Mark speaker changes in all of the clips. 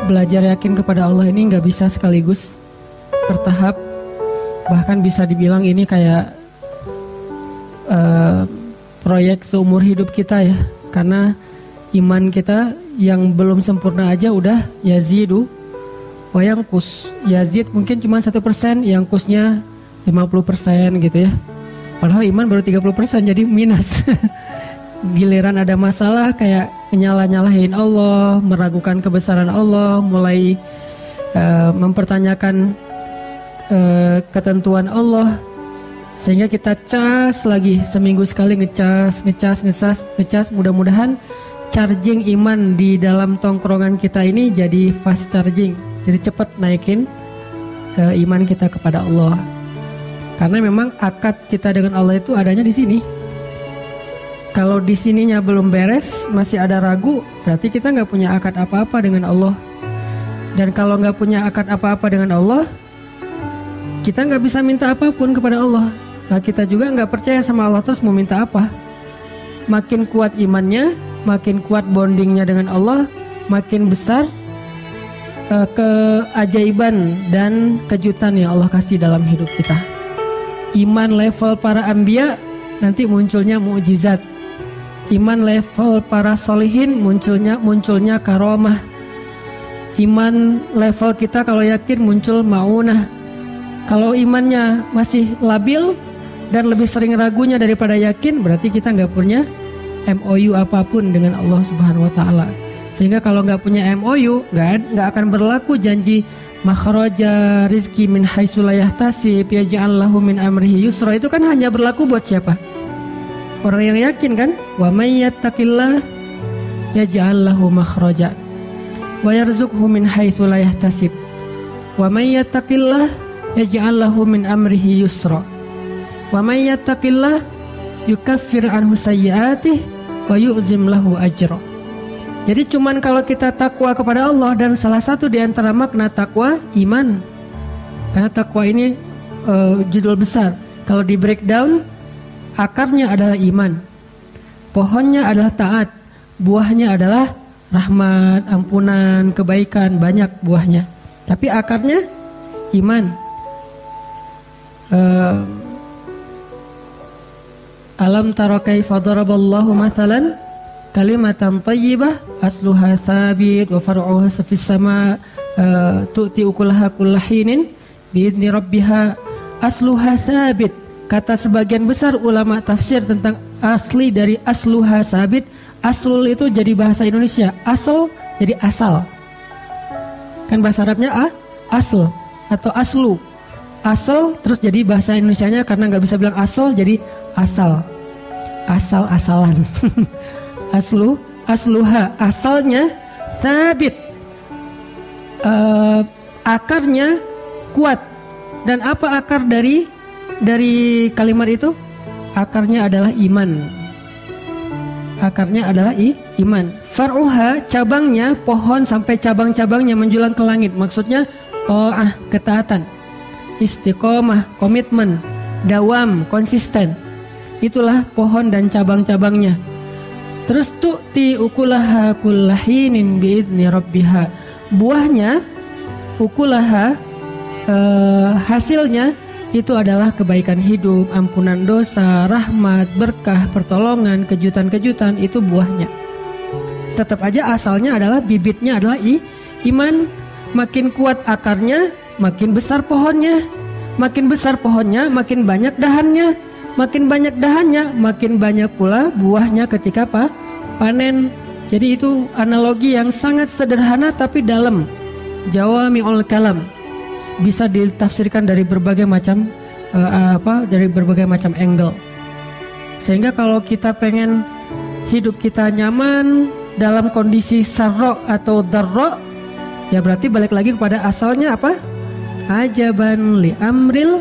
Speaker 1: belajar yakin kepada Allah ini nggak bisa sekaligus, bertahap. Bahkan bisa dibilang ini kayak proyek seumur hidup kita ya. Karena iman kita yang belum sempurna aja udah yazidu wa yanqus. Yazid mungkin cuma 1%, yanqusnya 50% gitu ya. Padahal iman baru 30%, jadi minus. Giliran ada masalah kayak nyalahin Allah, meragukan kebesaran Allah, mulai mempertanyakan ketentuan Allah, sehingga kita cas lagi seminggu sekali, ngecas. Mudah-mudahan charging iman di dalam tongkrongan kita ini jadi fast charging, jadi cepat naikin iman kita kepada Allah. Karena memang akad kita dengan Allah itu adanya di sini. Kalau di sininya belum beres, masih ada ragu, berarti kita nggak punya akad apa-apa dengan Allah. Dan kalau nggak punya akad apa-apa dengan Allah, kita nggak bisa minta apapun kepada Allah. Nah, kita juga nggak percaya sama Allah, terus mau minta apa? Makin kuat imannya, makin kuat bondingnya dengan Allah, makin besar keajaiban dan kejutan yang Allah kasih dalam hidup kita. Iman level para anbiya, nanti munculnya mukjizat. Iman level para solihin, munculnya karomah. Iman level kita kalau yakin muncul maunah. Kalau imannya masih labil dan lebih sering ragunya daripada yakin, berarti kita nggak punya MOU apapun dengan Allah Subhanahu Wa Taala. Sehingga kalau nggak punya MOU, nggak akan berlaku janji makhraja rizki min haitsu la yahtasib yaj'al lahu min amrihi yusra. Itu kan hanya berlaku buat siapa? Orang yang yakin kan? Wa may yattaqillah yaj'al lahu makhraja wa yarzuqhu min haitsu la yahtasib. Wa may yattaqillah yaj'al lahu min amrihi yusra. Wa may yattaqillah yukaffir anhu sayyi'atihi wa yu'zim lahu ajra. Jadi cuman kalau kita takwa kepada Allah, dan salah satu di antara makna takwa iman. Karena takwa ini judul besar. Kalau di breakdown, akarnya adalah iman, pohonnya adalah taat, buahnya adalah rahmat, ampunan, kebaikan, banyak buahnya. Tapi akarnya iman. Alam tara kaifa daraballahu mathalan kalimatan thayyibah asluha thabit wa far'uha fis sama tu'ti ukulaha kullahinin biidzni rabbiha asluha thabit. Kata sebagian besar ulama tafsir tentang asli dari asluha sabit. Aslul itu jadi bahasa Indonesia, asal jadi asal. Kan bahasa Arabnya asl atau aslu. Asal terus jadi bahasa Indonesianya karena nggak bisa bilang asal, jadi asal. Asal-asalan. Asluha, asalnya sabit. Akarnya kuat. Dan apa akar dari kalimat itu? Akarnya adalah iman. Akarnya adalah iman. Far'uha, cabangnya, pohon sampai cabang-cabangnya menjulang ke langit. Maksudnya ta'ah, ketaatan. Istiqomah, komitmen. Dawam, konsisten. Itulah pohon dan cabang-cabangnya. Terus tu'ti ukulaha kullahinin biidzni rabbiha. Buahnya, ukulaha, hasilnya itu adalah kebaikan hidup, ampunan dosa, rahmat, berkah, pertolongan, kejutan-kejutan, itu buahnya. Tetap aja asalnya adalah, bibitnya adalah iman. Makin kuat akarnya, makin besar pohonnya. Makin besar pohonnya, makin banyak dahannya. Makin banyak dahannya, makin banyak pula buahnya ketika panen. Jadi itu analogi yang sangat sederhana tapi dalam. Jawami'ul kalam. Bisa ditafsirkan dari berbagai macam dari berbagai macam angle. Sehingga kalau kita pengen hidup kita nyaman dalam kondisi sarro atau darro, ya berarti balik lagi kepada asalnya apa? Ajaban li amril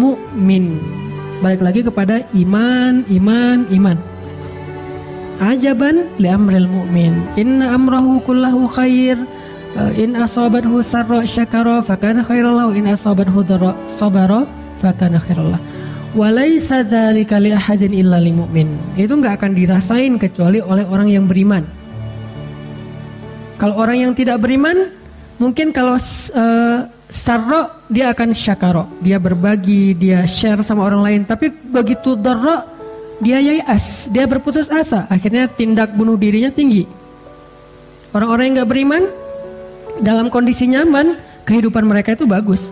Speaker 1: mu'min. Balik lagi kepada iman. Ajaban li amril mu'min. Inna amrahu kullahu khair. In asabathu sarra syakara fakana khairallahu, in asabathu dharra sabara fakana khairallahu. Wa laisa dzalika li ahadin illa lil mu'min. Itu enggak akan dirasain kecuali oleh orang yang beriman. Kalau orang yang tidak beriman, mungkin kalau sarro dia akan syakaro, dia berbagi, dia share sama orang lain. Tapi begitu darro, dia yai'as, dia berputus asa, akhirnya tindak bunuh dirinya tinggi. Orang-orang yang gak beriman, dalam kondisi nyaman, kehidupan mereka itu bagus.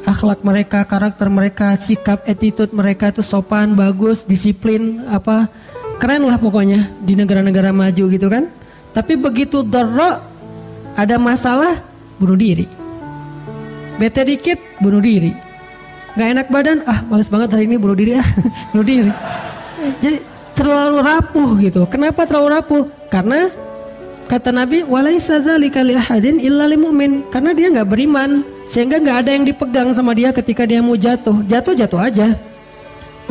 Speaker 1: Akhlak mereka, karakter mereka, sikap, attitude mereka itu sopan, bagus, disiplin, keren lah pokoknya di negara-negara maju gitu kan. Tapi begitu darro, ada masalah, bunuh diri. Bete dikit, bunuh diri. Gak enak badan, males banget hari ini bunuh diri bunuh diri. Jadi terlalu rapuh gitu. Kenapa terlalu rapuh? Karena kata Nabi, walaisa dzalika li ahadin illa lil mu'min. Karena dia gak beriman, sehingga gak ada yang dipegang sama dia ketika dia mau jatuh. Jatuh aja.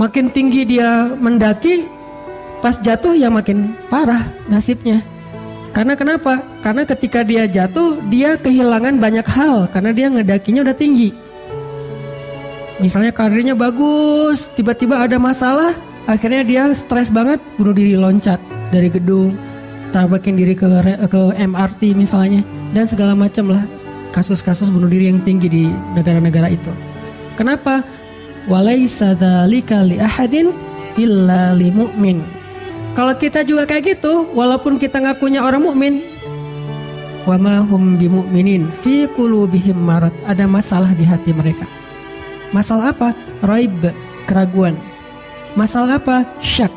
Speaker 1: Makin tinggi dia mendaki, pas jatuh ya makin parah nasibnya. Karena kenapa? Karena ketika dia jatuh, dia kehilangan banyak hal karena dia ngedakinya udah tinggi. Misalnya karirnya bagus, tiba-tiba ada masalah, akhirnya dia stres banget, bunuh diri, loncat dari gedung, tabrakin diri ke MRT misalnya, dan segala macam lah kasus-kasus bunuh diri yang tinggi di negara-negara itu. Kenapa? Walaisa dzalika li ahadin illa li mu'min. Kalau kita juga kayak gitu, walaupun kita ngakunya orang mukmin, wa ma hum bimu'minin fi qulubihim marad, ada masalah di hati mereka. Masalah apa? Raib, keraguan. Masalah apa? Syak,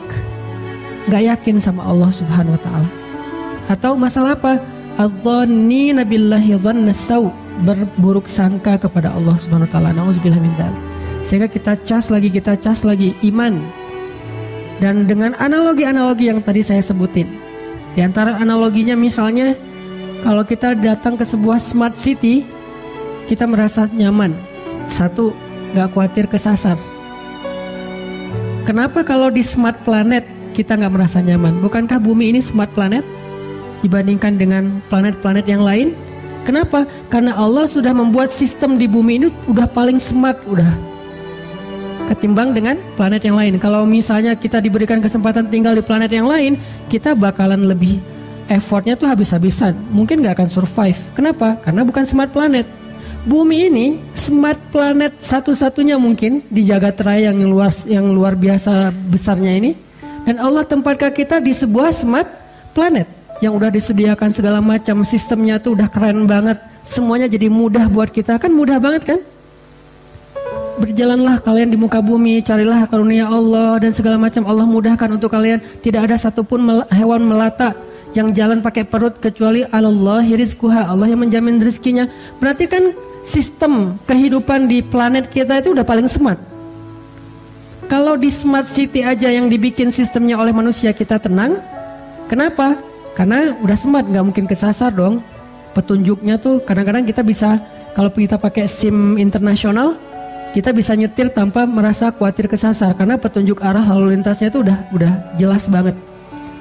Speaker 1: gak yakin sama Allah Subhanahu wa ta'ala. Atau masalah apa? Adzannina billahi dhanna saw, berburuk sangka kepada Allah Subhanahu wa ta'ala. Nauzubillah min dzalik. Sehingga kita cas lagi iman. Dan dengan analogi-analogi yang tadi saya sebutin, di antara analoginya misalnya, kalau kita datang ke sebuah smart city, kita merasa nyaman. Satu, gak khawatir kesasar. Kenapa kalau di smart planet kita gak merasa nyaman? Bukankah bumi ini smart planet dibandingkan dengan planet-planet yang lain? Kenapa? Karena Allah sudah membuat sistem di bumi ini udah paling smart, udah ketimbang dengan planet yang lain. Kalau misalnya kita diberikan kesempatan tinggal di planet yang lain, kita bakalan lebih effortnya tuh habis-habisan. Mungkin gak akan survive. Kenapa? Karena bukan smart planet. Bumi ini smart planet satu-satunya mungkin di jagat raya yang luar biasa besarnya ini. Dan Allah tempatkan kita di sebuah smart planet yang udah disediakan segala macam, sistemnya tuh udah keren banget. Semuanya jadi mudah buat kita, kan mudah banget kan? Berjalanlah kalian di muka bumi, carilah karunia Allah dan segala macam. Allah mudahkan untuk kalian. Tidak ada satupun hewan melata yang jalan pakai perut kecuali Allahi rizquha, Allah yang menjamin rezekinya. Berarti kan sistem kehidupan di planet kita itu udah paling smart. Kalau di smart city aja yang dibikin sistemnya oleh manusia kita tenang. Kenapa? Karena udah smart, nggak mungkin kesasar dong. Petunjuknya tuh kadang-kadang kita bisa, kalau kita pakai SIM internasional, kita bisa nyetir tanpa merasa khawatir kesasar karena petunjuk arah lalu lintasnya itu udah jelas banget.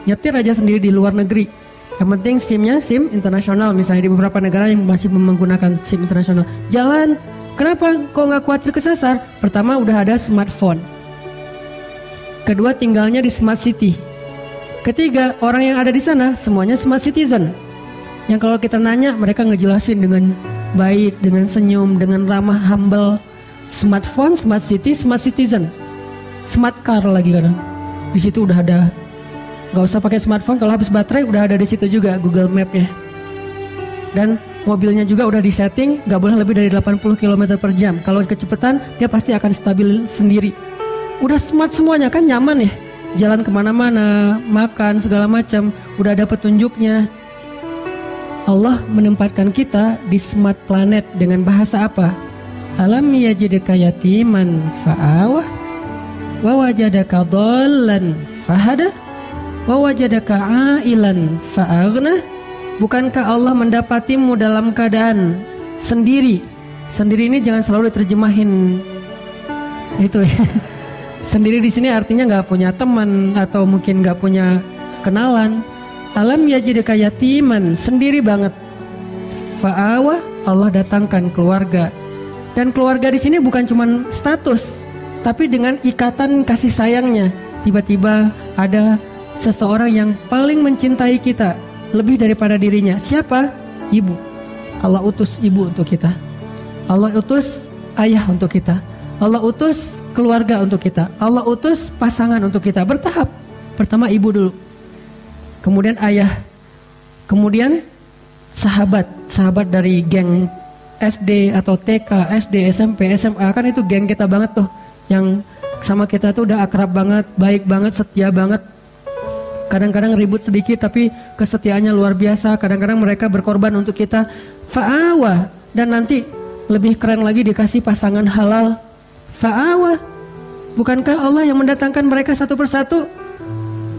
Speaker 1: Nyetir aja sendiri di luar negeri. Yang penting SIM-nya SIM internasional, misalnya di beberapa negara yang masih menggunakan SIM internasional. Jalan, kenapa kok nggak khawatir kesasar? Pertama udah ada smartphone. Kedua tinggalnya di smart city. Ketiga orang yang ada di sana semuanya smart citizen. Yang kalau kita nanya mereka ngejelasin dengan baik, dengan senyum, dengan ramah, humble. Smartphone, smart city, smart citizen, smart car lagi kadang. Di situ udah ada. Gak usah pakai smartphone, kalau habis baterai udah ada di situ juga Google Map-nya. Dan mobilnya juga udah disetting, gak boleh lebih dari 80 km per jam. Kalau kecepatan dia pasti akan stabil sendiri. Udah smart semuanya kan, nyaman ya. Jalan kemana-mana, makan segala macam, udah ada petunjuknya. Allah menempatkan kita di smart planet dengan bahasa apa? Alam yajidka yatiman fa'awah wa wajadaka dhallan fahada wa wajadaka ailan fa'aghna. Bukankah Allah mendapatimu dalam keadaan sendiri? Sendiri ini jangan selalu diterjemahin itu ya. Sendiri di sini artinya nggak punya teman atau mungkin nggak punya kenalan. Alam yajidka yatiman, sendiri banget. Fa'awah, Allah datangkan keluarga. Dan keluarga di sini bukan cuma status, tapi dengan ikatan kasih sayangnya. Tiba-tiba ada seseorang yang paling mencintai kita, lebih daripada dirinya. Siapa? Ibu. Allah utus ibu untuk kita. Allah utus ayah untuk kita. Allah utus keluarga untuk kita. Allah utus pasangan untuk kita. Bertahap. Pertama ibu dulu. Kemudian ayah. Kemudian sahabat. Sahabat dari geng SD atau TK, SD, SMP, SMA. Kan itu geng kita banget tuh. Yang sama kita tuh udah akrab banget, baik banget, setia banget. Kadang-kadang ribut sedikit tapi kesetiaannya luar biasa. Kadang-kadang mereka berkorban untuk kita. Fa'awa. Dan nanti lebih keren lagi dikasih pasangan halal. Fa'awa. Bukankah Allah yang mendatangkan mereka satu persatu?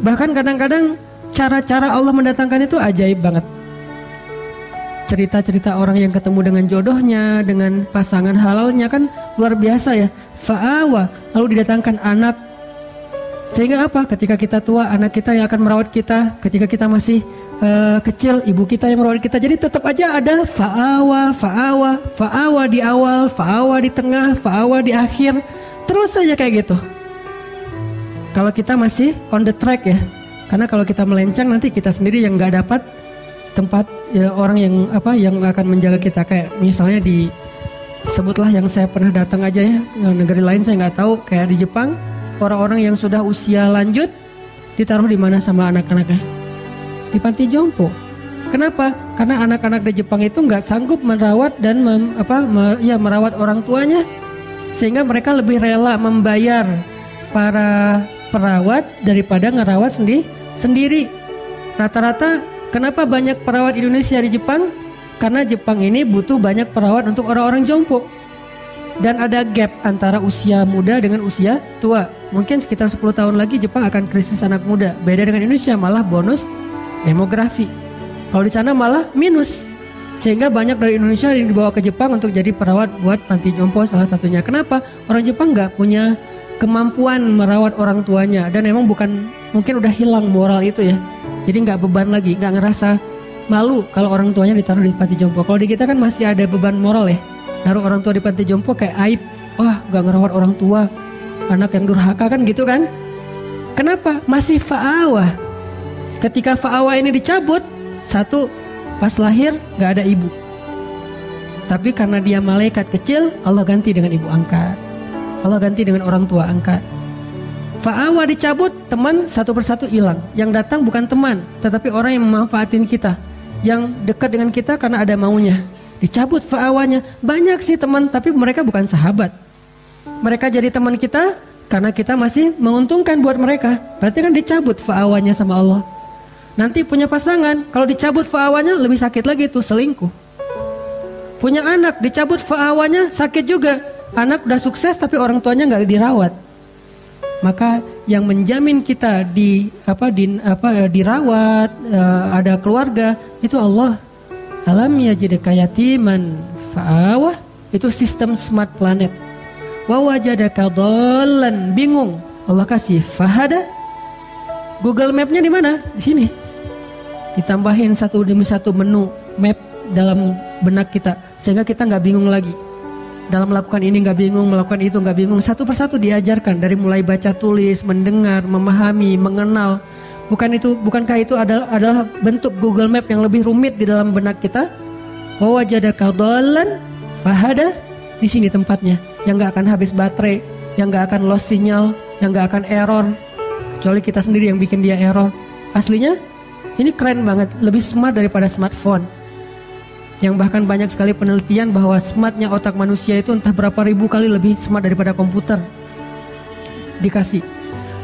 Speaker 1: Bahkan kadang-kadang cara-cara Allah mendatangkan itu ajaib banget. Cerita-cerita orang yang ketemu dengan jodohnya, dengan pasangan halalnya kan luar biasa ya. Fa'awa. Lalu didatangkan anak. Sehingga apa? Ketika kita tua, anak kita yang akan merawat kita. Ketika kita masih kecil, ibu kita yang merawat kita. Jadi tetap aja ada fa'awa, fa'awa, fa'awa di awal, fa'awa di tengah, fa'awa di akhir. Terus saja kayak gitu. Kalau kita masih on the track ya. Karena kalau kita melencang nanti kita sendiri yang nggak dapat tempat ya, orang yang akan menjaga kita. Kayak misalnya sebutlah yang saya pernah datang aja ya. Negeri lain saya nggak tahu. Kayak di Jepang. Orang-orang yang sudah usia lanjut ditaruh di mana sama anak-anaknya? Di panti jompo. Kenapa? Karena anak-anak di Jepang itu nggak sanggup merawat dan merawat orang tuanya, sehingga mereka lebih rela membayar para perawat daripada ngerawat sendiri. Rata-rata kenapa banyak perawat Indonesia di Jepang? Karena Jepang ini butuh banyak perawat untuk orang-orang jompo. Dan ada gap antara usia muda dengan usia tua. Mungkin sekitar 10 tahun lagi Jepang akan krisis anak muda. Beda dengan Indonesia, malah bonus demografi. Kalau di sana malah minus. Sehingga banyak dari Indonesia yang dibawa ke Jepang untuk jadi perawat buat panti jompo salah satunya. Kenapa? Orang Jepang nggak punya kemampuan merawat orang tuanya. Dan emang mungkin udah hilang moral itu ya. Jadi nggak beban lagi, nggak ngerasa malu kalau orang tuanya ditaruh di panti jompo. Kalau di kita kan masih ada beban moral ya. Naruh orang tua di panti jompo kayak aib. Wah, gak ngerawat orang tua, anak yang durhaka kan gitu kan. Kenapa? Masih fa'awah. Ketika fa'awah ini dicabut, satu, pas lahir gak ada ibu. Tapi karena dia malaikat kecil, Allah ganti dengan ibu angkat. Allah ganti dengan orang tua angkat. Fa'awah dicabut, teman satu persatu hilang. Yang datang bukan teman, tetapi orang yang memanfaatin kita, yang dekat dengan kita karena ada maunya. Dicabut fa'awanya. Banyak sih teman, tapi mereka bukan sahabat. Mereka jadi teman kita karena kita masih menguntungkan buat mereka. Berarti kan dicabut fa'awanya sama Allah. Nanti punya pasangan, kalau dicabut fa'awanya lebih sakit lagi tuh, selingkuh. Punya anak, dicabut fa'awanya sakit juga. Anak udah sukses tapi orang tuanya gak dirawat. Maka yang menjamin kita dirawat, ada keluarga, itu Allah. Alam yajidka yatiman fa'awah. Itu sistem smart planet. Wa wajadaka dhallan, bingung, Allah kasih fahada. Google Map-nya di mana? Di sini. Ditambahin satu demi satu menu map dalam benak kita sehingga kita nggak bingung lagi. Dalam melakukan ini nggak bingung, melakukan itu nggak bingung. Satu persatu diajarkan dari mulai baca tulis, mendengar, memahami, mengenal. Bukankah itu adalah bentuk Google Map yang lebih rumit di dalam benak kita? Wa wajadaka dhallan fahada. Di sini tempatnya, yang gak akan habis baterai, yang gak akan lost sinyal, yang gak akan error. Kecuali kita sendiri yang bikin dia error. Aslinya, ini keren banget, lebih smart daripada smartphone. Yang bahkan banyak sekali penelitian bahwa smartnya otak manusia itu entah berapa ribu kali lebih smart daripada komputer. Dikasih.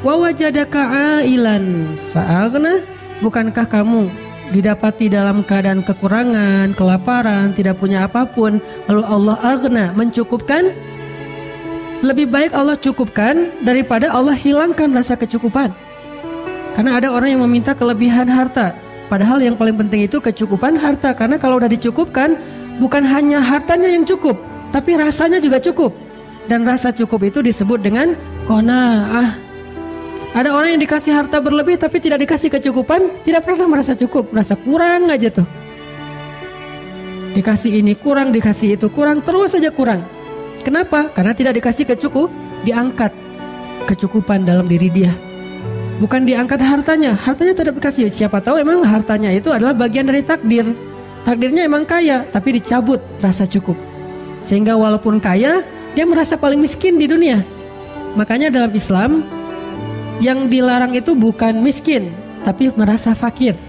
Speaker 1: Wa wajadaka ailan fa'aghna. Bukankah kamu didapati dalam keadaan kekurangan, kelaparan, tidak punya apapun, lalu Allah aghna, mencukupkan? Lebih baik Allah cukupkan daripada Allah hilangkan rasa kecukupan. Karena ada orang yang meminta kelebihan harta, padahal yang paling penting itu kecukupan harta. Karena kalau udah dicukupkan, bukan hanya hartanya yang cukup, tapi rasanya juga cukup. Dan rasa cukup itu disebut dengan qanaah. Ada orang yang dikasih harta berlebih tapi tidak dikasih kecukupan, tidak pernah merasa cukup, merasa kurang aja tuh. Dikasih ini kurang, dikasih itu kurang, terus saja kurang. Kenapa? Karena tidak dikasih diangkat kecukupan dalam diri dia. Bukan diangkat hartanya tetap dikasih. Siapa tahu emang hartanya itu adalah bagian dari takdir. Takdirnya emang kaya, tapi dicabut rasa cukup. Sehingga walaupun kaya, dia merasa paling miskin di dunia. Makanya dalam Islam, yang dilarang itu bukan miskin, tapi merasa fakir.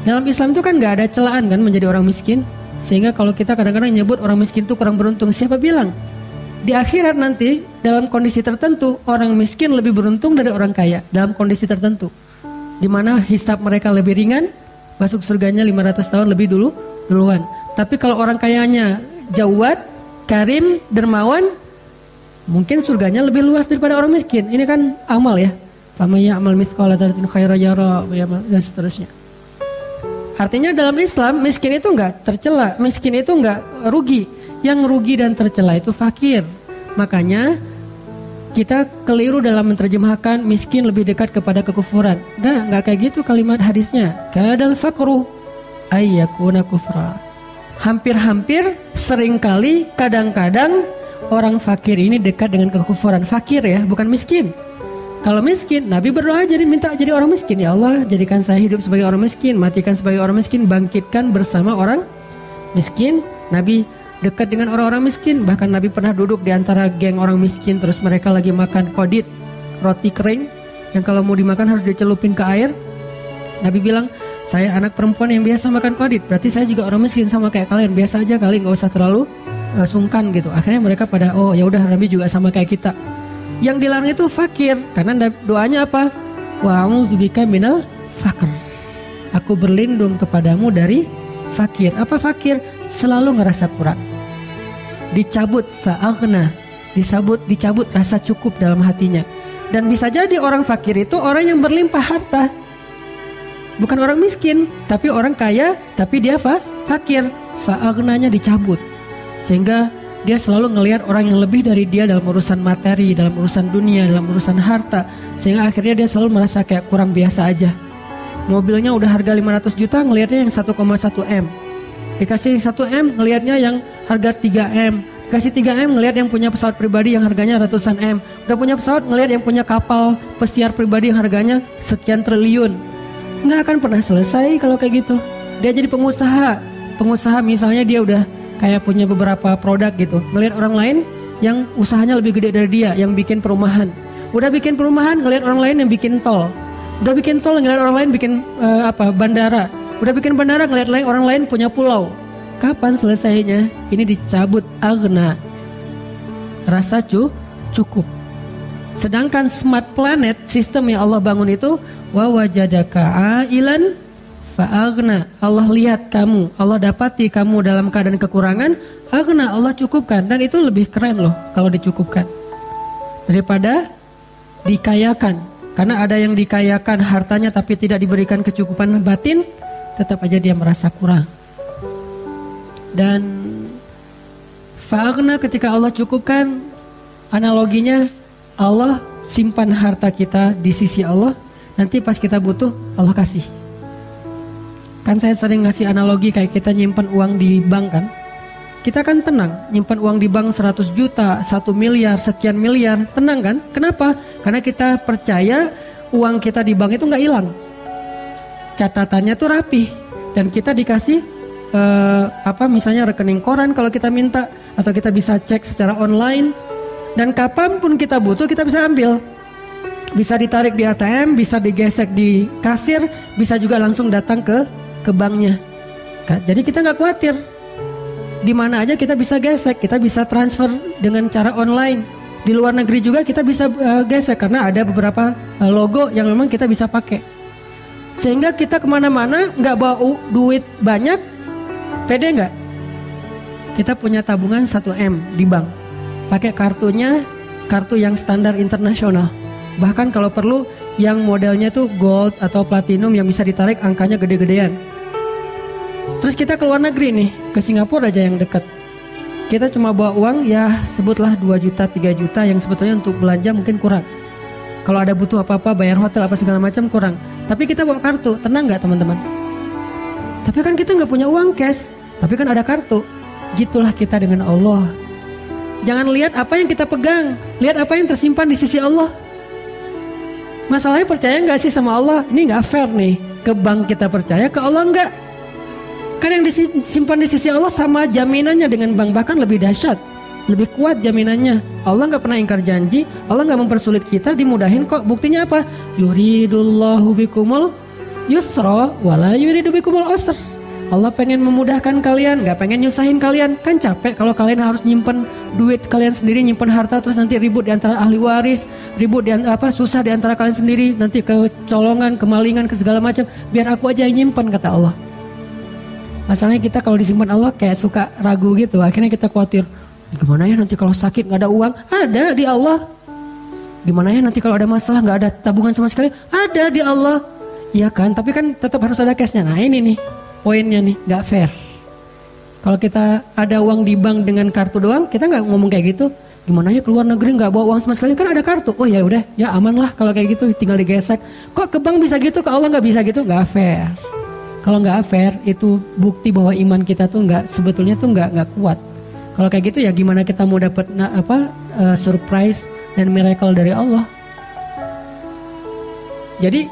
Speaker 1: Dalam Islam itu kan gak ada celaan kan menjadi orang miskin. Sehingga kalau kita kadang-kadang nyebut orang miskin itu kurang beruntung, siapa bilang? Di akhirat nanti dalam kondisi tertentu orang miskin lebih beruntung dari orang kaya dalam kondisi tertentu, di mana hisab mereka lebih ringan, masuk surganya 500 tahun lebih duluan. Tapi kalau orang kayanya jawad, karim, dermawan, mungkin surganya lebih luas daripada orang miskin. Ini kan amal ya. Faman ya'mal mithqala dzarratin khairan yara dan seterusnya. Artinya dalam Islam miskin itu enggak tercela, miskin itu enggak rugi. Yang rugi dan tercela itu fakir. Makanya kita keliru dalam menerjemahkan miskin lebih dekat kepada kekufuran. Enggak kayak gitu kalimat hadisnya. Kadal fakru ayyakuna kufra. Hampir-hampir, seringkali, kadang-kadang orang fakir ini dekat dengan kekufuran. Fakir ya, bukan miskin. Kalau miskin, Nabi berdoa minta jadi orang miskin. Ya Allah, jadikan saya hidup sebagai orang miskin, matikan sebagai orang miskin, bangkitkan bersama orang miskin. Nabi dekat dengan orang-orang miskin. Bahkan Nabi pernah duduk di antara geng orang miskin, terus mereka lagi makan kodit, roti kering yang kalau mau dimakan harus dicelupin ke air. Nabi bilang, saya anak perempuan yang biasa makan kodit, berarti saya juga orang miskin sama kayak kalian, biasa aja kali, nggak usah terlalu sungkan gitu. Akhirnya mereka pada, oh ya udah, Nabi juga sama kayak kita. Yang dilarang itu fakir, karena doanya apa? Wa a'udzubika minal faqr. Aku berlindung kepadamu dari fakir. Apa fakir? Selalu ngerasa kurang. Dicabut fa'aghna, dicabut rasa cukup dalam hatinya. Dan bisa jadi orang fakir itu orang yang berlimpah harta, bukan orang miskin, tapi orang kaya tapi dia fakir. Fa'aghnanya dicabut, sehingga dia selalu ngelihat orang yang lebih dari dia dalam urusan materi, dalam urusan dunia, dalam urusan harta, sehingga akhirnya dia selalu merasa kayak kurang biasa aja. Mobilnya udah harga 500 juta, ngelihatnya yang 1,1 M. Dikasih 1 M, ngelihatnya yang harga 3 M. Dikasih 3 M, ngelihat yang punya pesawat pribadi yang harganya ratusan M. Udah punya pesawat, ngelihat yang punya kapal pesiar pribadi yang harganya sekian triliun. Nggak akan pernah selesai kalau kayak gitu. Dia jadi pengusaha misalnya dia udah kayak punya beberapa produk gitu. Ngelihat orang lain yang usahanya lebih gede dari dia, yang bikin perumahan. Udah bikin perumahan, ngelihat orang lain yang bikin tol. Udah bikin tol, ngelihat orang lain bikin bandara. Udah bikin bandara, ngeliat orang lain punya pulau. Kapan selesainya? Ini dicabut aghna, rasa cukup. Sedangkan smart planet, sistem yang Allah bangun itu, wa wajadaka ailan fa'aghna. Allah lihat kamu, Allah dapati kamu dalam keadaan kekurangan, aghna, Allah cukupkan. Dan itu lebih keren loh kalau dicukupkan daripada dikayakan. Karena ada yang dikayakan hartanya tapi tidak diberikan kecukupan batin, tetap aja dia merasa kurang. Dan fa'aghna ketika Allah cukupkan, analoginya Allah simpan harta kita di sisi Allah, nanti pas kita butuh Allah kasih. Kan saya sering ngasih analogi kayak kita nyimpan uang di bank kan. Kita kan tenang, nyimpan uang di bank 100 juta, 1 miliar, sekian miliar, tenang kan? Kenapa? Karena kita percaya uang kita di bank itu nggak hilang. Catatannya tuh rapi, dan kita dikasih misalnya rekening koran kalau kita minta, atau kita bisa cek secara online, dan kapanpun kita butuh kita bisa ambil, bisa ditarik di ATM, bisa digesek di kasir, bisa juga langsung datang ke banknya. Jadi kita nggak khawatir, di mana aja kita bisa gesek, kita bisa transfer dengan cara online. Di luar negeri juga kita bisa gesek karena ada beberapa logo yang memang kita bisa pakai. Sehingga kita kemana-mana nggak bawa duit banyak, pede nggak? Kita punya tabungan 1 M di bank, pakai kartunya, kartu yang standar internasional. Bahkan kalau perlu yang modelnya tuh gold atau platinum yang bisa ditarik angkanya gede-gedean. Terus kita ke luar negeri nih, ke Singapura aja yang dekat. Kita cuma bawa uang ya sebutlah 2 juta, 3 juta yang sebetulnya untuk belanja mungkin kurang. Kalau ada butuh apa-apa, bayar hotel apa segala macam kurang. Tapi kita bawa kartu, tenang nggak teman-teman? Tapi kan kita nggak punya uang cash, tapi kan ada kartu. Gitulah kita dengan Allah. Jangan lihat apa yang kita pegang, lihat apa yang tersimpan di sisi Allah. Masalahnya percaya nggak sih sama Allah? Ini nggak fair nih. Ke bank kita percaya, ke Allah nggak. Kan yang disimpan di sisi Allah sama jaminannya dengan bank, bahkan lebih dahsyat, lebih kuat jaminannya. Allah nggak pernah ingkar janji, Allah nggak mempersulit kita, dimudahin kok. Buktinya apa? Yuridullahu bikumul yusra wala yuridu bikumul usra. Allah pengen memudahkan kalian, gak pengen nyusahin kalian. Kan capek kalau kalian harus nyimpen duit kalian sendiri, nyimpen harta, terus nanti ribut di antara ahli waris, ribut di susah di antara kalian sendiri, nanti kecolongan, kemalingan, ke segala macam. Biar aku aja yang nyimpen, kata Allah. Masalahnya kita kalau disimpan Allah kayak suka ragu gitu. Akhirnya kita khawatir, gimana ya nanti kalau sakit gak ada uang? Ada di Allah. Gimana ya nanti kalau ada masalah gak ada tabungan sama sekali? Ada di Allah. Iya kan, tapi kan tetap harus ada cashnya. Nah ini nih poinnya nih, gak fair. Kalau kita ada uang di bank dengan kartu doang, kita gak ngomong kayak gitu. Gimana ya keluar negeri gak bawa uang sama sekali, kan ada kartu. Oh ya udah, ya aman lah kalau kayak gitu, tinggal digesek. Kok ke bank bisa gitu, ke Allah gak bisa gitu? Gak fair. Kalau gak fair, itu bukti bahwa iman kita tuh sebetulnya tuh gak kuat. Kalau kayak gitu ya gimana kita mau dapat surprise dan miracle dari Allah. Jadi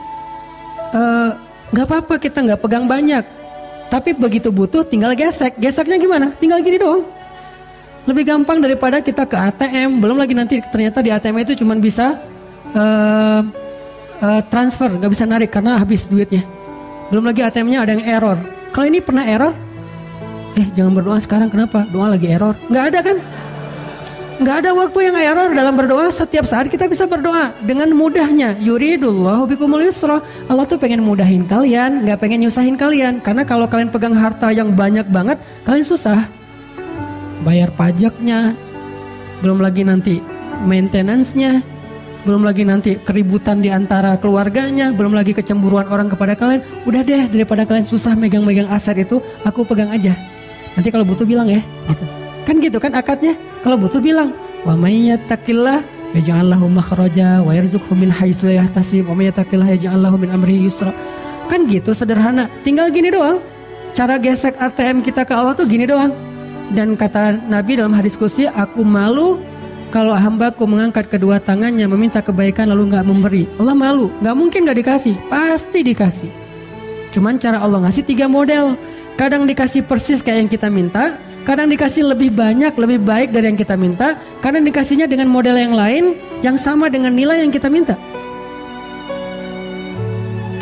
Speaker 1: gak apa-apa kita gak pegang banyak. Tapi begitu butuh tinggal gesek. Geseknya gimana? Tinggal gini doang. Lebih gampang daripada kita ke ATM. Belum lagi nanti ternyata di ATM itu cuma bisa transfer, gak bisa narik karena habis duitnya. Belum lagi ATM-nya ada yang error. Kalau ini pernah error, jangan berdoa sekarang, kenapa? Doa lagi error. Gak ada kan? Gak ada waktu yang error dalam berdoa. Setiap saat kita bisa berdoa dengan mudahnya. Yuridullahu bikumul yusra. Allah tuh pengen mudahin kalian, gak pengen nyusahin kalian. Karena kalau kalian pegang harta yang banyak banget, kalian susah bayar pajaknya, belum lagi nanti maintenance-nya, belum lagi nanti keributan di antara keluarganya, belum lagi kecemburuan orang kepada kalian. Udah deh, daripada kalian susah megang-megang aset itu, aku pegang aja. Nanti kalau butuh bilang ya gitu. Kan gitu kan akadnya. Kalau butuh bilang, wa may yattaqillah yaj'al lahu makhraja wa yarzuqhu min haitsu la yahtasib wa may yattaqillah yaj'al lahu min amrihi yusra. Kan gitu sederhana. Tinggal gini doang. Cara gesek ATM kita ke Allah tuh gini doang. Dan kata Nabi dalam hadis qudsi, aku malu kalau hambaku mengangkat kedua tangannya meminta kebaikan lalu gak memberi. Allah malu, gak mungkin gak dikasih, pasti dikasih. Cuman cara Allah ngasih 3 model. Kadang dikasih persis kayak yang kita minta, kadang dikasih lebih banyak, lebih baik dari yang kita minta, kadang dikasihnya dengan model yang lain yang sama dengan nilai yang kita minta.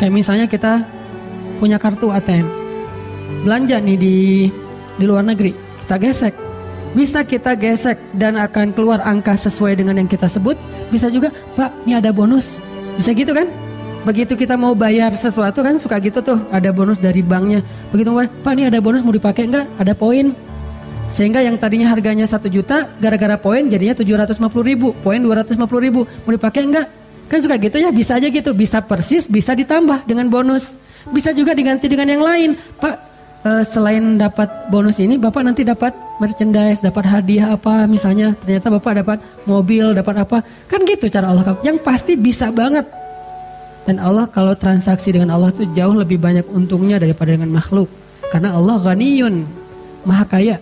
Speaker 1: Kayak misalnya kita punya kartu ATM, belanja nih di luar negeri, kita gesek. Bisa kita gesek dan akan keluar angka sesuai dengan yang kita sebut. Bisa juga, Pak, ini ada bonus. Bisa gitu kan? Begitu kita mau bayar sesuatu kan suka gitu tuh, ada bonus dari banknya. Begitu mau, Pak, ini ada bonus mau dipakai enggak? Ada poin. Sehingga yang tadinya harganya 1 juta, gara-gara poin jadinya 750.000, poin 250.000. Mau dipakai enggak? Kan suka gitu ya, bisa aja gitu. Bisa persis, bisa ditambah dengan bonus. Bisa juga diganti dengan yang lain. Pak, selain dapat bonus ini, Bapak nanti dapat merchandise, dapat hadiah apa misalnya. Ternyata Bapak dapat mobil, dapat apa. Kan gitu cara Allah. Yang pasti bisa banget. Dan Allah kalau transaksi dengan Allah itu jauh lebih banyak untungnya daripada dengan makhluk. Karena Allah ghaniyun, maha kaya.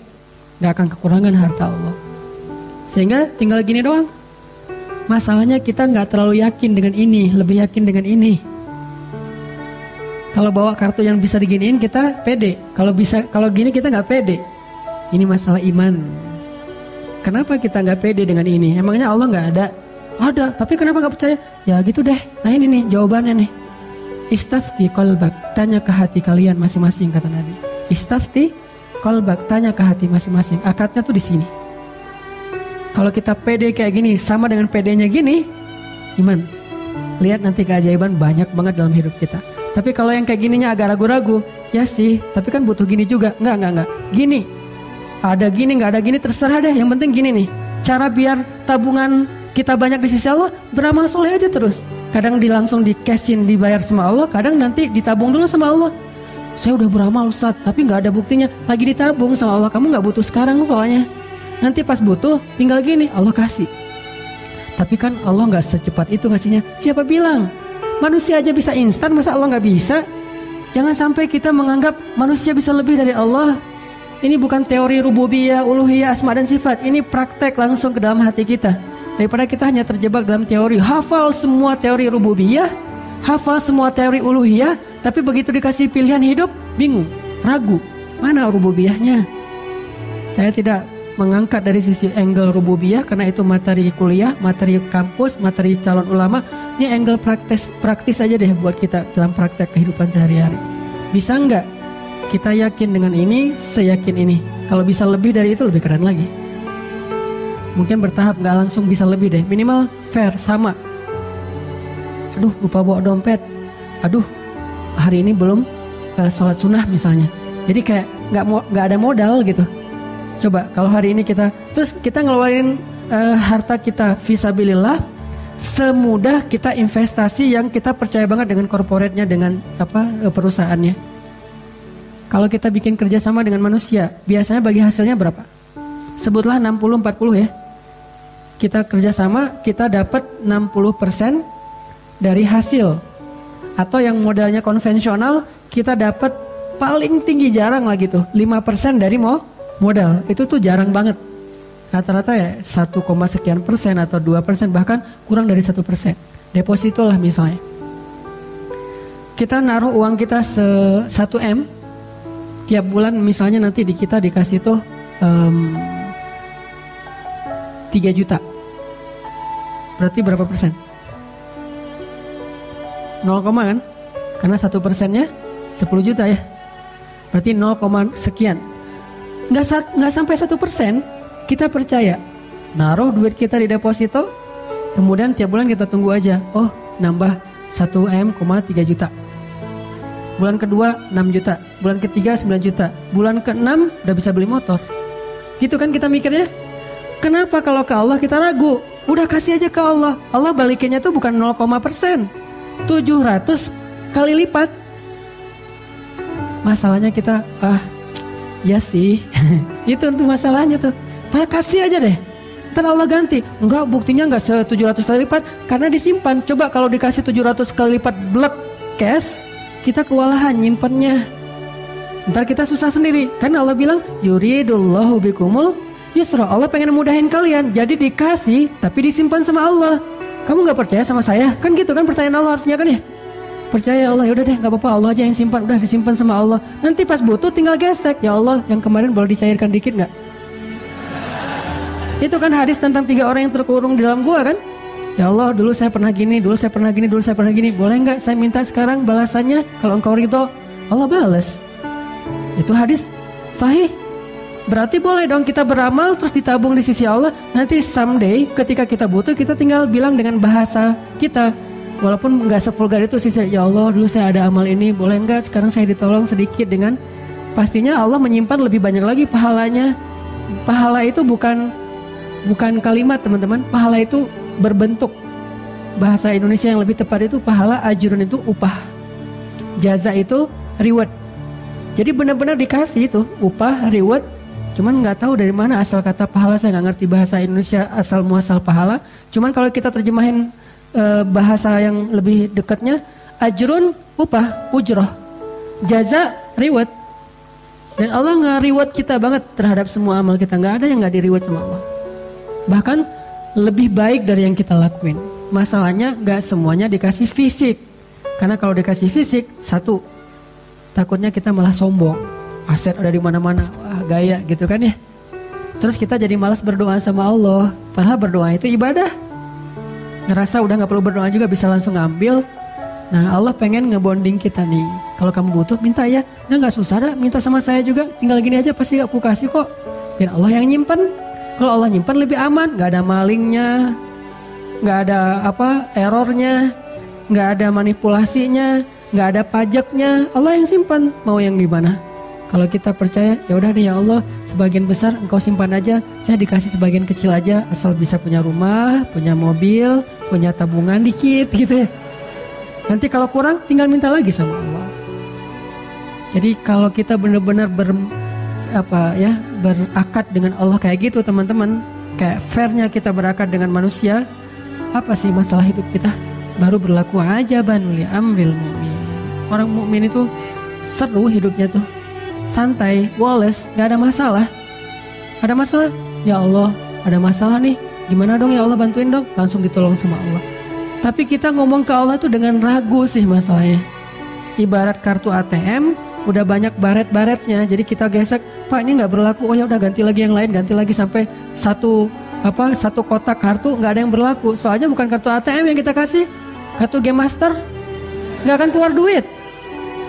Speaker 1: Gak akan kekurangan harta Allah. Sehingga tinggal gini doang. Masalahnya kita gak terlalu yakin dengan ini, lebih yakin dengan ini. Kalau bawa kartu yang bisa diginiin kita pede. Kalau gini kita gak pede. Ini masalah iman. Kenapa kita gak pede dengan ini? Emangnya Allah gak ada? Ada, tapi kenapa gak percaya? Ya gitu deh. Nah ini nih jawabannya nih. Istafti qalbak, tanya ke hati kalian masing-masing, kata Nabi. Istafti qalbak, tanya ke hati masing-masing. Akadnya tuh di sini. Kalau kita pede kayak gini, sama dengan pedenya gini, iman. Lihat nanti keajaiban banyak banget dalam hidup kita. Tapi kalau yang kayak gininya agak ragu-ragu, ya sih, tapi kan butuh gini juga. Enggak. Gini, ada gini, nggak ada gini, terserah deh. Yang penting gini nih, cara biar tabungan kita banyak di sisi Allah, beramal soleh aja terus. Kadang langsung di cashin, dibayar sama Allah, kadang nanti ditabung dulu sama Allah. Saya udah beramal Ustaz, tapi nggak ada buktinya. Lagi ditabung sama Allah, kamu nggak butuh sekarang soalnya. Nanti pas butuh, tinggal gini, Allah kasih. Tapi kan Allah nggak secepat itu ngasihnya. Siapa bilang? Manusia aja bisa instan, masa Allah nggak bisa? Jangan sampai kita menganggap manusia bisa lebih dari Allah. Ini bukan teori rububiyah, uluhiyah, asma dan sifat. Ini praktek langsung ke dalam hati kita. daripada kita hanya terjebak dalam teori, hafal semua teori rububiyah, hafal semua teori uluhiyah, tapi begitu dikasih pilihan hidup, bingung, ragu, mana rububiyahnya. Saya tidak mengangkat dari sisi angle rububiyah karena itu materi kuliah, materi kampus, materi calon ulama. Ini angle praktis aja deh buat kita dalam praktek kehidupan sehari-hari. Bisa nggak kita yakin dengan ini, seyakin ini? Kalau bisa lebih dari itu lebih keren lagi. Mungkin bertahap, nggak langsung bisa lebih deh. Minimal fair, sama. Aduh, lupa bawa dompet. Aduh, hari ini belum sholat sunnah misalnya. Jadi kayak nggak ada modal gitu. Coba kalau hari ini kita ngeluarin harta kita fisabilillah, semudah kita investasi yang kita percaya banget dengan korporatnya, dengan perusahaannya. Kalau kita bikin kerjasama dengan manusia, biasanya bagi hasilnya berapa? Sebutlah 60-40 ya. Kita kerjasama, kita dapat 60% dari hasil. Atau yang modalnya konvensional, kita dapat paling tinggi, jarang lah gitu, 5% dari modal. Itu tuh jarang banget. Rata-rata ya 1, sekian persen atau 2%, bahkan kurang dari 1%. Deposito lah misalnya. Kita naruh uang kita 1 M, tiap bulan misalnya nanti kita dikasih tuh 3 juta. Berarti berapa persen? 0, kan? Karena 1%-nya 10 juta ya. Berarti 0, sekian. Nggak sampai 1%. Kita percaya, naruh duit kita di deposito, kemudian tiap bulan kita tunggu aja. Oh, nambah 1 M, 3 juta. Bulan kedua 6 juta, bulan ketiga 9 juta, bulan ke-6 udah bisa beli motor. Gitu kan kita mikirnya. Kenapa kalau ke Allah kita ragu? Udah kasih aja ke Allah. Allah balikinnya tuh bukan 0, 700 kali lipat. Masalahnya kita, ya sih. Itu untuk masalahnya tuh. Kasih aja deh, ntar Allah ganti. Enggak, buktinya enggak 700 kali lipat, karena disimpan. Coba kalau dikasih 700 kali lipat blek cash, kita kewalahan nyimpennya. Ntar kita susah sendiri. Karena Allah bilang, yuridullahu bikumul yusra. Allah pengen mudahin kalian. Jadi dikasih, tapi disimpan sama Allah. Kamu gak percaya sama saya? Kan gitu kan pertanyaan Allah harusnya kan ya? Percaya Allah, yaudah deh gak apa-apa, Allah aja yang simpan. Udah disimpan sama Allah. Nanti pas butuh tinggal gesek. Ya Allah, yang kemarin boleh dicairkan dikit gak? Itu kan hadis tentang 3 orang yang terkurung di dalam gua kan? Ya Allah, dulu saya pernah gini, dulu saya pernah gini, dulu saya pernah gini. Boleh nggak saya minta sekarang balasannya? Kalau engkau ridho, Allah balas. Itu hadis sahih. Berarti boleh dong kita beramal terus ditabung di sisi Allah. Nanti someday ketika kita butuh, kita tinggal bilang dengan bahasa kita. Walaupun nggak sevulgar itu sih, ya Allah dulu saya ada amal ini, boleh nggak sekarang saya ditolong sedikit dengan. Pastinya Allah menyimpan lebih banyak lagi pahalanya. Pahala itu bukan kalimat teman-teman, pahala itu berbentuk. Bahasa Indonesia yang lebih tepat itu pahala, ajrun itu upah, jaza itu reward. Jadi benar-benar dikasih itu upah, reward. Cuman nggak tahu dari mana asal kata pahala, saya nggak ngerti bahasa Indonesia asal muasal pahala. Cuman kalau kita terjemahin bahasa yang lebih dekatnya, ajrun upah, ujroh, jaza reward. Dan Allah nge-reward kita banget terhadap semua amal kita. Nggak ada yang nggak di-reward sama Allah. Bahkan lebih baik dari yang kita lakuin. Masalahnya gak semuanya dikasih fisik. Karena kalau dikasih fisik, satu, takutnya kita malah sombong. Aset ada di mana-mana, wah gaya gitu kan ya. Terus kita jadi malas berdoa sama Allah. Padahal berdoa itu ibadah. Ngerasa udah gak perlu berdoa juga bisa langsung ngambil. Nah Allah pengen ngebonding kita nih. Kalau kamu butuh minta ya. Nah gak susah dah minta sama saya juga. Tinggal gini aja pasti aku kasih kok. Biar Allah yang nyimpen. Kalau Allah nyimpan lebih aman, gak ada malingnya, gak ada errornya, gak ada manipulasinya, gak ada pajaknya. Allah yang simpan, mau yang gimana? Kalau kita percaya, ya udah deh ya Allah, sebagian besar engkau simpan aja, saya dikasih sebagian kecil aja, asal bisa punya rumah, punya mobil, punya tabungan dikit gitu ya. Nanti kalau kurang, tinggal minta lagi sama Allah. Jadi kalau kita benar-benar berakad dengan Allah kayak gitu teman-teman, kayak fairnya kita berakad dengan manusia, apa sih masalah hidup kita? Baru berlaku aja banuli amril mu'min. Orang mukmin itu seru hidupnya tuh, santai, woles, gak ada masalah. Ada masalah? Ya Allah, ada masalah nih. Gimana dong ya Allah, bantuin dong, langsung ditolong sama Allah. Tapi kita ngomong ke Allah tuh dengan ragu sih masalahnya. Ibarat kartu ATM, udah banyak baret-baretnya, jadi kita gesek, Pak ini nggak berlaku, oh ya udah ganti lagi yang lain, ganti lagi sampai satu kotak kartu nggak ada yang berlaku. Soalnya bukan kartu ATM yang kita kasih, kartu Game Master, nggak akan keluar duit.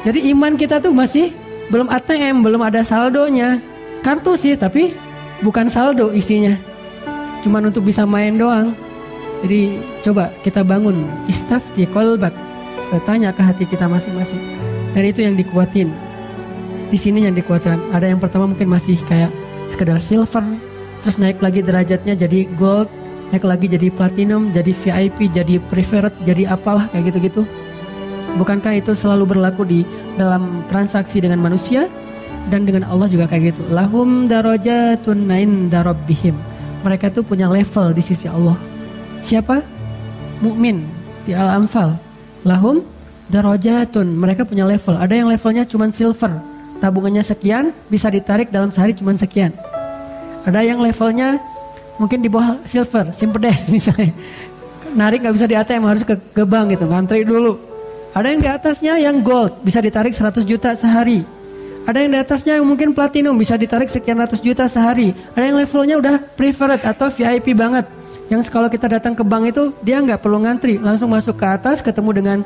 Speaker 1: Jadi iman kita tuh masih belum ATM, belum ada saldonya. Kartu sih, tapi bukan saldo isinya, cuman untuk bisa main doang. Jadi coba kita bangun istafti qalbak, tanya ke hati kita masing-masing. Dan itu yang dikuatin. Di sini yang dikuatkan. Ada yang pertama mungkin masih kayak sekedar silver, terus naik lagi derajatnya jadi gold, naik lagi jadi platinum, jadi VIP, jadi preferred, jadi apalah kayak gitu-gitu. Bukankah itu selalu berlaku di dalam transaksi dengan manusia dan dengan Allah juga kayak gitu. Lahum darajatun inda rabbihim. Mereka tuh punya level di sisi Allah. Siapa? Mukmin di Al-Anfal. Lahum darajatun, mereka punya level. Ada yang levelnya cuma silver, tabungannya sekian, bisa ditarik dalam sehari cuma sekian. Ada yang levelnya mungkin di bawah silver, simpedes misalnya, narik nggak bisa di ATM, harus ke bank gitu, ngantri dulu. Ada yang di atasnya yang gold, bisa ditarik 100 juta sehari. Ada yang di atasnya yang mungkin platinum, bisa ditarik sekian ratus juta sehari. Ada yang levelnya udah preferred atau VIP banget, yang kalau kita datang ke bank itu dia nggak perlu ngantri, langsung masuk ke atas, ketemu dengan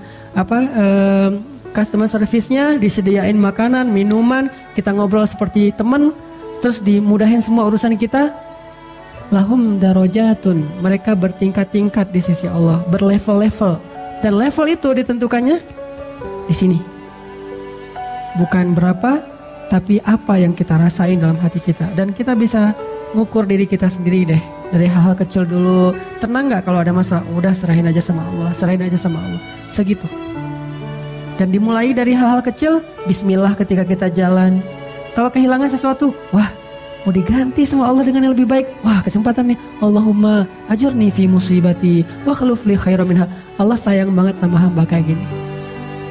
Speaker 1: customer service-nya, disediain makanan, minuman, kita ngobrol seperti teman, terus dimudahin semua urusan kita. Lahum darajatun, mereka bertingkat-tingkat di sisi Allah, berlevel-level, dan level itu ditentukannya di sini. Bukan berapa, tapi apa yang kita rasain dalam hati kita. Dan kita bisa ngukur diri kita sendiri deh. Dari hal-hal kecil dulu. Tenang gak kalau ada masalah? Udah serahin aja sama Allah. Serahin aja sama Allah. Segitu. Dan dimulai dari hal-hal kecil. Bismillah ketika kita jalan. Kalau kehilangan sesuatu, wah mau diganti sama Allah dengan yang lebih baik. Wah kesempatan nih. Allahumma ajurni fi musibati wa khluf li khairan minha. Allah sayang banget sama hamba kayak gini.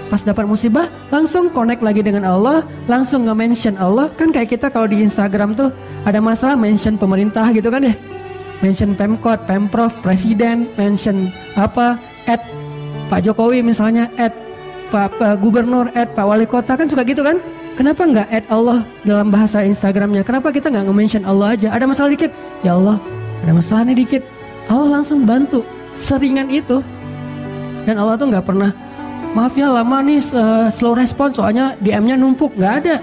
Speaker 1: Pas dapat musibah, langsung connect lagi dengan Allah, langsung nge-mention Allah. Kan kayak kita kalau di Instagram tuh ada masalah mention pemerintah gitu kan ya. Mention Pemkot, Pemprov, Presiden, mention at Pak Jokowi misalnya, at Pak Gubernur, at Pak Wali Kota, kan suka gitu kan. Kenapa nggak at Allah dalam bahasa Instagramnya? Kenapa kita nggak nge-mention Allah aja? Ada masalah dikit, ya Allah, ada masalah nih dikit. Allah langsung bantu, seringan itu. Dan Allah tuh nggak pernah, maaf ya lama nih slow respon soalnya DM-nya numpuk, nggak ada.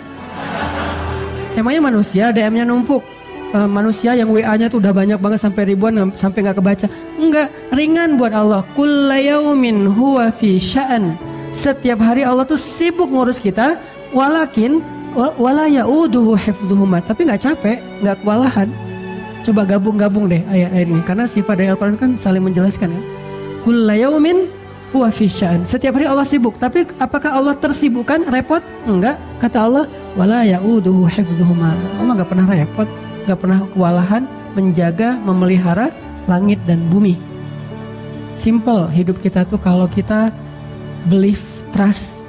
Speaker 1: Emangnya manusia DM-nya numpuk? Manusia yang WA-nya tuh udah banyak banget sampai ribuan sampai nggak kebaca. Enggak, ringan buat Allah. Kulla yaumin huwa fi sya'an. Setiap hari Allah tuh sibuk ngurus kita, walakin wala yauduhu hifdzuhuma, tapi nggak capek, nggak kewalahan. Coba gabung-gabung deh ayat-ayat ini, karena sifat dari Al-Quran kan saling menjelaskan ya. Kulla yaumin huwa fi sya'an. Setiap hari Allah sibuk, tapi apakah Allah tersibukkan, repot? Enggak. Kata Allah, wala yauduhu hifdzuhuma. Allah nggak pernah repot, nggak pernah kewalahan menjaga, memelihara langit dan bumi. Simple hidup kita tuh kalau kita believe, trust,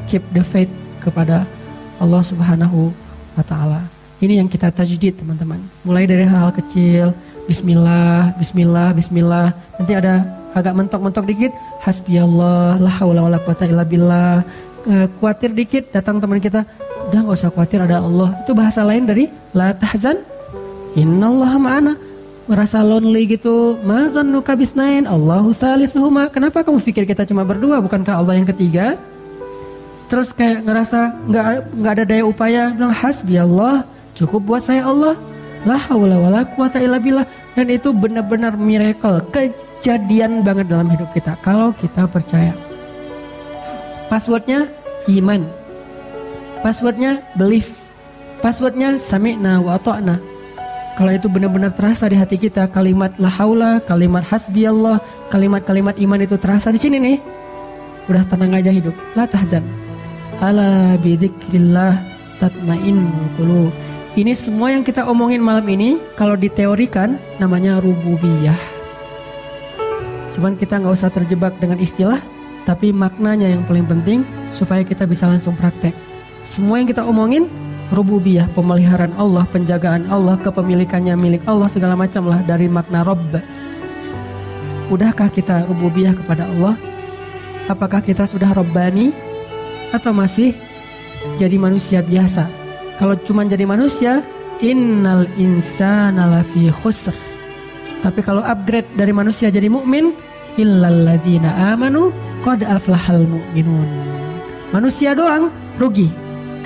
Speaker 1: keep the faith kepada Allah Subhanahu wa Ta'ala. Ini yang kita tajdid teman-teman. Mulai dari hal-hal kecil, Bismillah, Bismillah, Bismillah. Nanti ada agak mentok-mentok dikit, Hasbiyallah, la haula wala quwata illa billah. Khawatir dikit, datang teman kita, udah gak usah khawatir, ada Allah. Itu bahasa lain dari la tahzan, innallaha ma'ana. Merasa lonely gitu, ma zannuka bisnain, Allahu salisuhuma. Kenapa kamu pikir kita cuma berdua, bukankah Allah yang ketiga? Terus kayak ngerasa nggak ada daya upaya, bilang hasbiyallah, cukup buat saya Allah, la haula wala quwata illa billah. Dan itu benar-benar miracle, kejadian banget dalam hidup kita kalau kita percaya. Passwordnya iman, passwordnya belief, passwordnya sami'na wa ata'na. Kalau itu benar-benar terasa di hati kita, kalimat la haula, kalimat hasbiyallah, kalimat-kalimat iman itu terasa di sini nih, udah tenang aja hidup. La tahzan, ala bidzikrillah tatmainnul qulub. Ini semua yang kita omongin malam ini, kalau diteorikan namanya rububiyah. Cuman kita nggak usah terjebak dengan istilah, tapi maknanya yang paling penting supaya kita bisa langsung praktek. Semua yang kita omongin rububiyah, pemeliharaan Allah, penjagaan Allah, kepemilikannya milik Allah, segala macam lah dari makna Rabb. Udahkah kita rububiyah kepada Allah? Apakah kita sudah Rabbani atau masih jadi manusia biasa? Kalau cuma jadi manusia, innal insana lafi khusr. Tapi kalau upgrade dari manusia jadi mukmin, illal ladzina amanu qad aflahal mu'minun. Manusia doang rugi,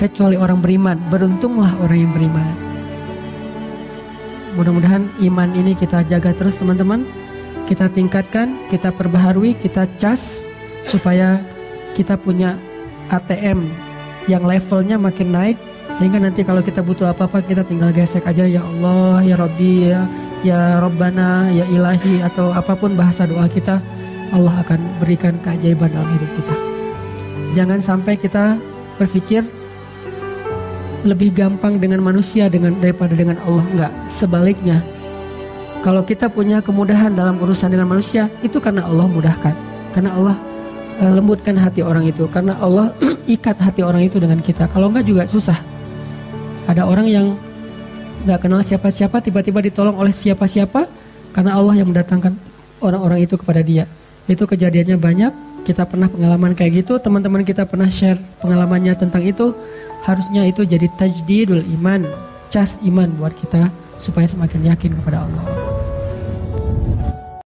Speaker 1: kecuali orang beriman. Beruntunglah orang yang beriman. Mudah-mudahan iman ini kita jaga terus teman-teman. Kita tingkatkan, kita perbaharui, kita cas supaya kita punya ATM yang levelnya makin naik, sehingga nanti kalau kita butuh apa-apa kita tinggal gesek aja, ya Allah, ya Rabbi, ya Rabbana, ya Ilahi, atau apapun bahasa doa kita, Allah akan berikan keajaiban dalam hidup kita. Jangan sampai kita berpikir lebih gampang dengan manusia daripada dengan Allah. Enggak, sebaliknya. Kalau kita punya kemudahan dalam urusan dengan manusia, itu karena Allah mudahkan. Karena Allah lembutkan hati orang itu. Karena Allah ikat hati orang itu dengan kita. Kalau enggak juga susah. Ada orang yang enggak kenal siapa-siapa, tiba-tiba ditolong oleh siapa-siapa, karena Allah yang mendatangkan orang-orang itu kepada dia. Itu kejadiannya banyak. Kita pernah pengalaman kayak gitu. Teman-teman kita pernah share pengalamannya tentang itu. Harusnya itu jadi tajdidul iman, cas iman buat kita supaya semakin yakin kepada Allah.